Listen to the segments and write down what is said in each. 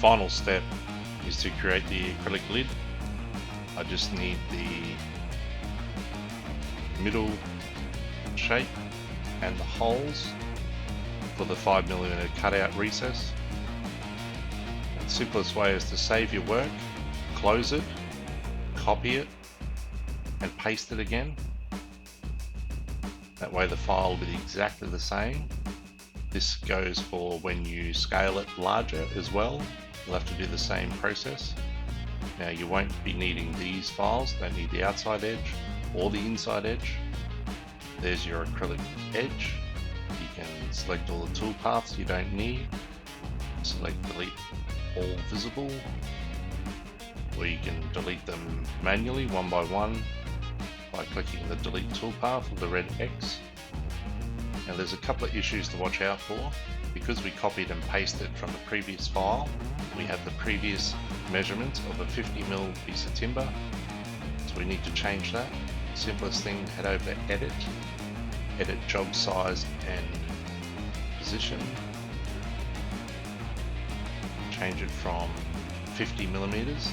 final step is to create the acrylic lid. I just need the middle shape and the holes for the 5mm cutout recess. The simplest way is to save your work, close it, copy it, and paste it again. That way the file will be exactly the same. This goes for when you scale it larger as well. You'll have to do the same process. Now you won't be needing these files, don't need the outside edge or the inside edge. There's your acrylic edge. You can select all the tool paths you don't need. Select delete all visible, or you can delete them manually one by one by clicking the delete toolpath with the red X. Now there's a couple of issues to watch out for. Because we copied and pasted from the previous file, we have the previous measurements of a 50mm piece of timber, so we need to change that. Simplest thing, head over to edit job size and position, change it from 50mm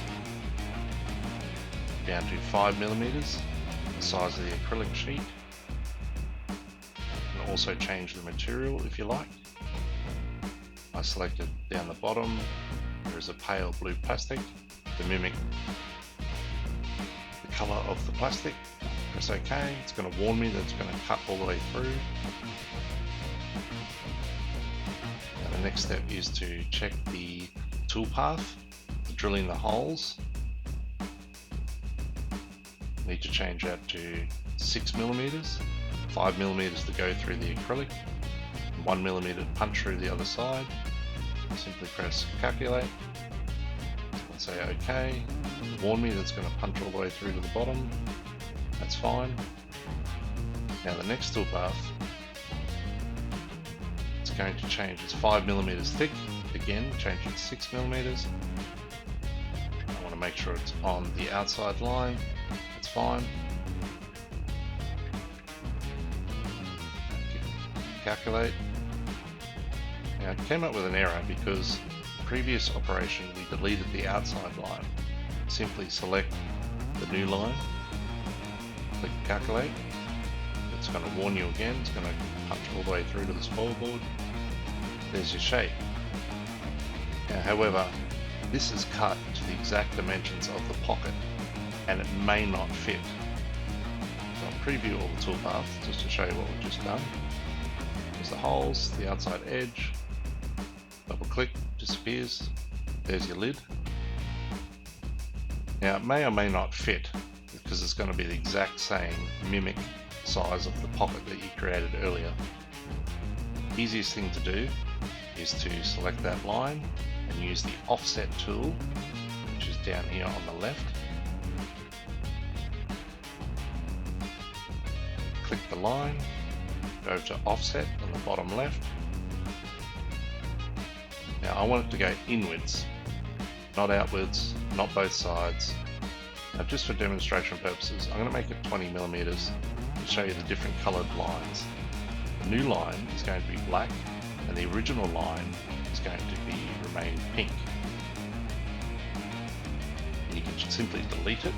down to 5mm, the size of the acrylic sheet. You can also change the material if you like. I selected down the bottom, there is a pale blue plastic to mimic the colour of the plastic. Press OK, it's going to warn me that it's going to cut all the way through. Now the next step is to check the toolpath for drilling the holes. Need to change that to 6mm, 5mm to go through the acrylic, 1mm to punch through the other side. Simply press calculate and say OK. Warn me that it's going to punch all the way through to the bottom. That's fine. Now the next toolpath, it's going to change. It's 5mm thick. Again, change it to 6mm. I want to make sure it's on the outside line. That's fine. Calculate. Now it came up with an error because the previous operation we deleted the outside line. Simply select the new line, click calculate. It's going to warn you again, it's going to punch all the way through to the spoilboard. There's your shape. Now, however, this is cut to the exact dimensions of the pocket and it may not fit. So I'll preview all the toolpaths just to show you what we've just done. There's the holes, the outside edge, double click, disappears, there's your lid. Now it may or may not fit because it's going to be the exact same mimic size of the pocket that you created earlier. Easiest thing to do is to select that line and use the offset tool, which is down here on the left. Click the line, go to offset on the bottom left. Now I want it to go inwards, not outwards, not both sides. Now just for demonstration purposes, I'm going to make it 20mm to show you the different coloured lines. The new line is going to be black and the original line is going to remain pink. And you can simply delete it.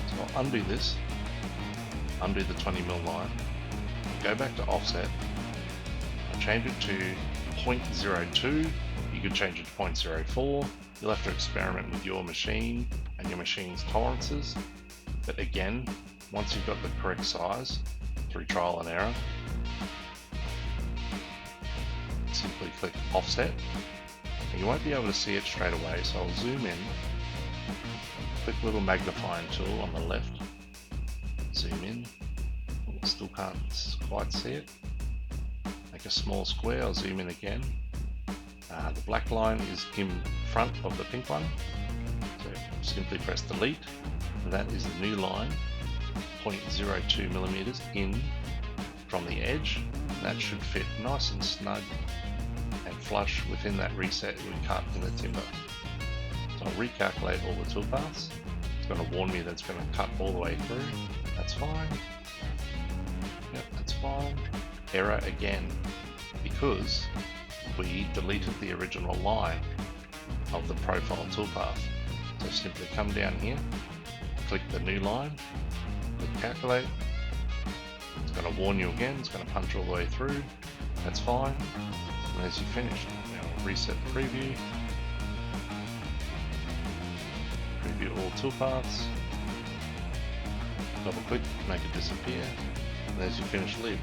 So I'll undo this, undo the 20mm line, go back to offset, I'll change it to 0.02, you could change it to 0.04, you'll have to experiment with your machine and your machine's tolerances, but again, once you've got the correct size, through trial and error, simply click offset, and you won't be able to see it straight away, so I'll zoom in, click little magnifying tool on the left, zoom in, still can't quite see it. Make a small square, I'll zoom in again. The black line is in front of the pink one, so simply press delete, and that is the new line, 0.02mm in from the edge. That should fit nice and snug and flush within that reset we cut in the timber. So I'll recalculate all the toolpaths. It's going to warn me that it's going to cut all the way through. That's fine. Yep, that's fine. Error again, because we deleted the original line. of the profile toolpath. So simply come down here, click the new line, click calculate. It's going to warn you again, it's going to punch all the way through. That's fine. And as you finish, now we'll reset the preview. Preview all toolpaths. Double click, make it disappear. And as you finish, leave.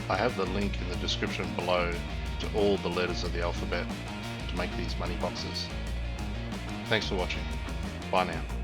I have the link in the description below to all the letters of the alphabet to make these money boxes. Thanks for watching. Bye now.